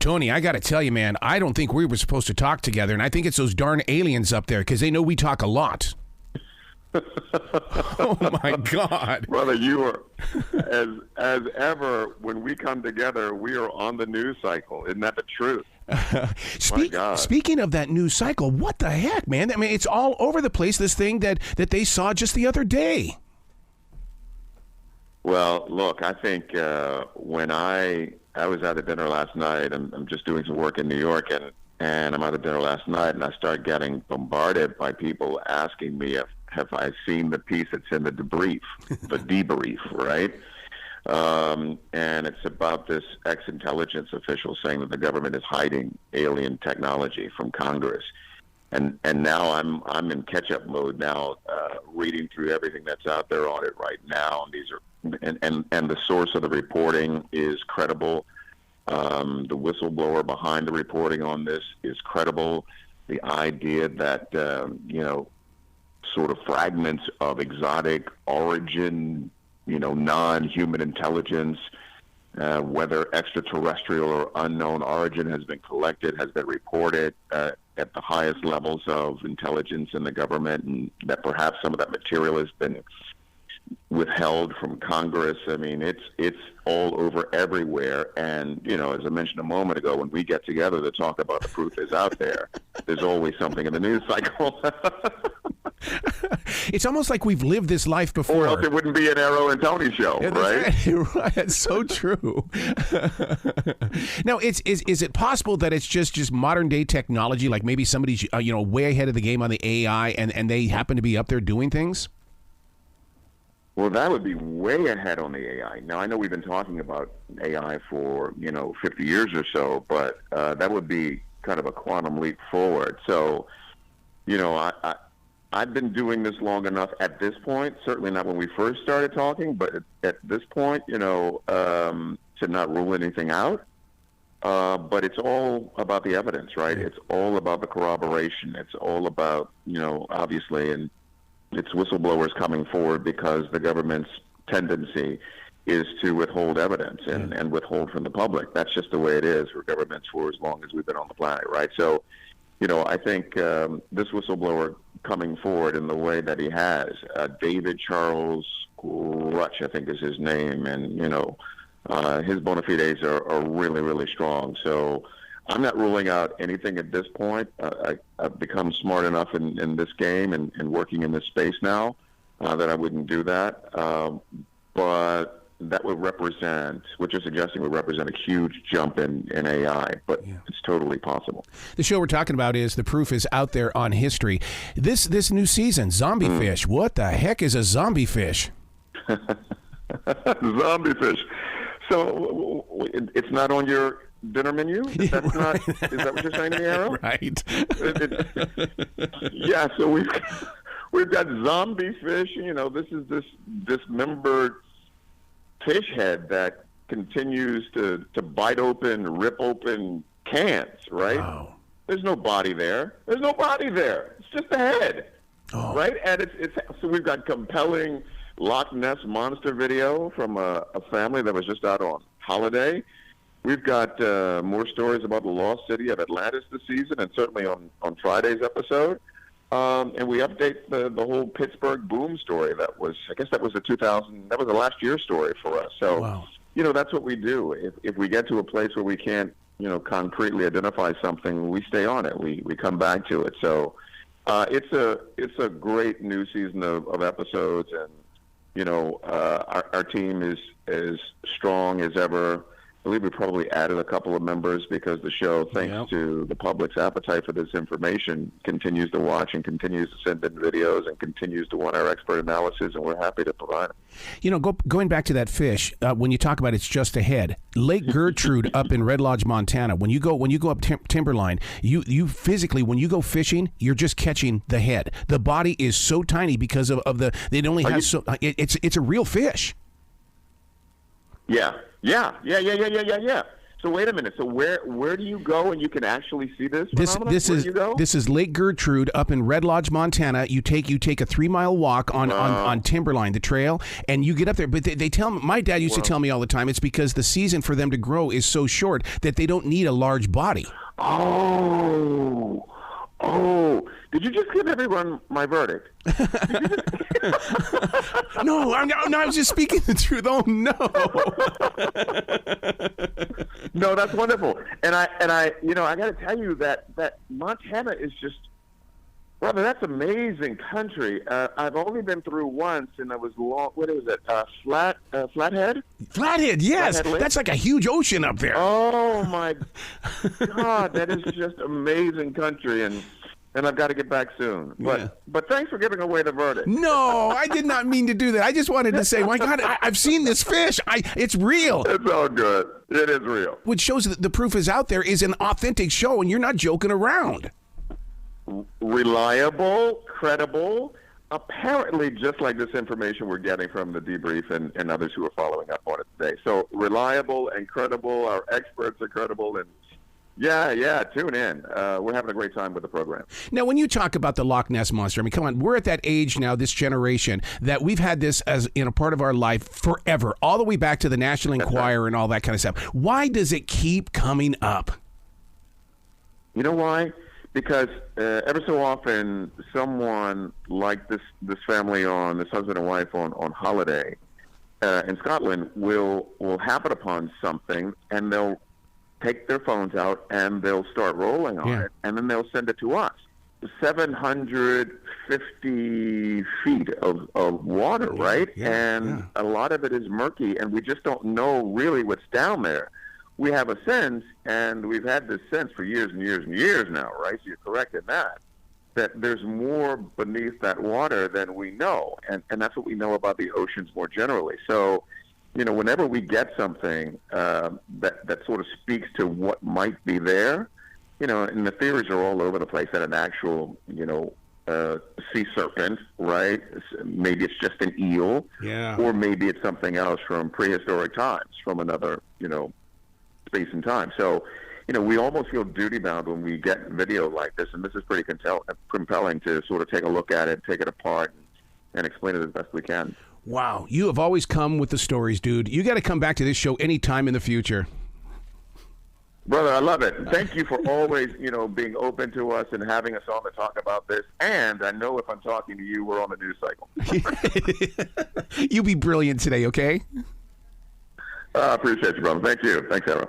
Tony, I got to tell you, man, I don't think we were supposed to talk together, and I think it's those darn aliens up there because they know we talk a lot. Oh, my God. Brother, you are, as ever, when we come together, we are on the news cycle. Isn't that the truth? My God. Speaking of that news cycle, what the heck, man? I mean, it's all over the place, this thing that they saw just the other day. Well, look, I think when I was out at dinner last night, I'm just doing some work in New York, and I'm out at dinner last night, and I start getting bombarded by people asking me have I seen the piece that's in the debrief, the debrief, right? And it's about this ex-intelligence official saying that the government is hiding alien technology from Congress. And now I'm in catch-up mode now, reading through everything that's out there on it right now. And these are and the source of the reporting is credible. The whistleblower behind the reporting on this is credible. The idea that sort of fragments of exotic origin, non-human intelligence, whether extraterrestrial or unknown origin, has been collected, has been reported at the highest levels of intelligence in the government, and that perhaps some of that material has been withheld from Congress. I mean, it's all over everywhere. And, as I mentioned a moment ago, when we get together to talk about the proof is out there, there's always something in the news cycle. It's almost like we've lived this life before. Or else it wouldn't be an Arrow and Tony show, right? Right. It's so true. Now, is it possible that it's just modern day technology, like maybe somebody's way ahead of the game on the AI and they happen to be up there doing things? Well, that would be way ahead on the AI. Now, I know we've been talking about AI for, 50 years or so, but that would be kind of a quantum leap forward. So, I've been doing this long enough at this point, certainly not when we first started talking, but at this point, to not rule anything out. But it's all about the evidence, right? It's all about the corroboration. It's all about, obviously, and it's whistleblowers coming forward because the government's tendency is to withhold evidence and withhold from the public. That's just the way it is for governments for as long as we've been on the planet, right? So, I think this whistleblower coming forward in the way that he has, David Charles Rutch, I think is his name, and, his bona fides are really, really strong. So I'm not ruling out anything at this point. I've become smart enough in this game and working in this space now that I wouldn't do that. But that would represent, what you're suggesting would represent a huge jump in AI, but it's totally possible. The show we're talking about is The Proof is Out There on History. This new season, Zombie Fish. What the heck is a zombie fish? Zombie fish. So it's not on your dinner menu? Is that what you're saying, Arrow? Right. Yeah, so we've got zombie fish. This is this dismembered fish head that continues to bite open, rip open cans, right? Wow. There's no body there. There's no body there. It's just a head, right? And it's so we've got compelling Loch Ness Monster video from a family that was just out on holiday. We've got more stories about the lost city of Atlantis this season, and certainly on Friday's episode. And we update the whole Pittsburgh boom story. That was the last year's story for us. So, wow. That's what we do. If we get to a place where we can't, concretely identify something, we stay on it. We come back to it. So, it's a great new season of episodes, and our team is as strong as ever. I believe we probably added a couple of members because the show, thanks to the public's appetite for this information, continues to watch and continues to send in videos and continues to want our expert analysis, and we're happy to provide it. Going back to that fish, when you talk about it's just a head, Lake Gertrude up in Red Lodge, Montana, when you go up Timberline, you physically, when you go fishing, you're just catching the head. The body is so tiny because of it only has it's a real fish. Yeah. So wait a minute. So where do you go and you can actually see this phenomenon? This is Lake Gertrude up in Red Lodge, Montana. You take a 3-mile walk on Timberline, the trail, and you get up there. But they tell me, my dad used to tell me all the time, it's because the season for them to grow is so short that they don't need a large body. Oh, did you just give everyone my verdict? No, I was just speaking the truth. Oh, no. No, that's wonderful. And I got to tell you that Montana is just, brother, that's amazing country. I've only been through once, and I was long. What was it? Flathead? Flathead, yes. That's like a huge ocean up there. Oh my God, that is just amazing country, and I've got to get back soon. But thanks for giving away the verdict. No, I did not mean to do that. I just wanted to say, my God, I've seen this fish. It's real. It's all good. It is real. Which shows that the proof is out there is an authentic show, and you're not joking around. Reliable, credible, apparently just like this information we're getting from the debrief and others who are following up on it today. So reliable and credible, our experts are credible, and yeah, tune in. We're having a great time with the program. Now, when you talk about the Loch Ness Monster, I mean, come on, we're at that age now, this generation, that we've had this as a part of our life forever, all the way back to the National Enquirer and all that kind of stuff. Why does it keep coming up? You know why? Because ever so often, someone like this family this husband and wife on holiday in Scotland will happen upon something, and they'll take their phones out and they'll start rolling on it, and then they'll send it to us. 750 feet of water, right? A lot of it is murky, and we just don't know really what's down there. We have a sense, and we've had this sense for years and years and years now, right? So you're correct in that there's more beneath that water than we know, and that's what we know about the oceans more generally. So, whenever we get something that sort of speaks to what might be there, and the theories are all over the place that an actual, sea serpent, right? Maybe it's just an eel, or maybe it's something else from prehistoric times, from another, space and time. So, we almost feel duty-bound when we get video like this, and this is pretty compelling to sort of take a look at it, take it apart, and explain it as best we can. Wow, you have always come with the stories, dude. You got to come back to this show anytime in the future. Brother, I love it. Thank you for always, being open to us and having us on to talk about this. And I know if I'm talking to you, we're on the news cycle. You be brilliant today, okay? I appreciate you, brother. Thank you. Thanks, Sarah.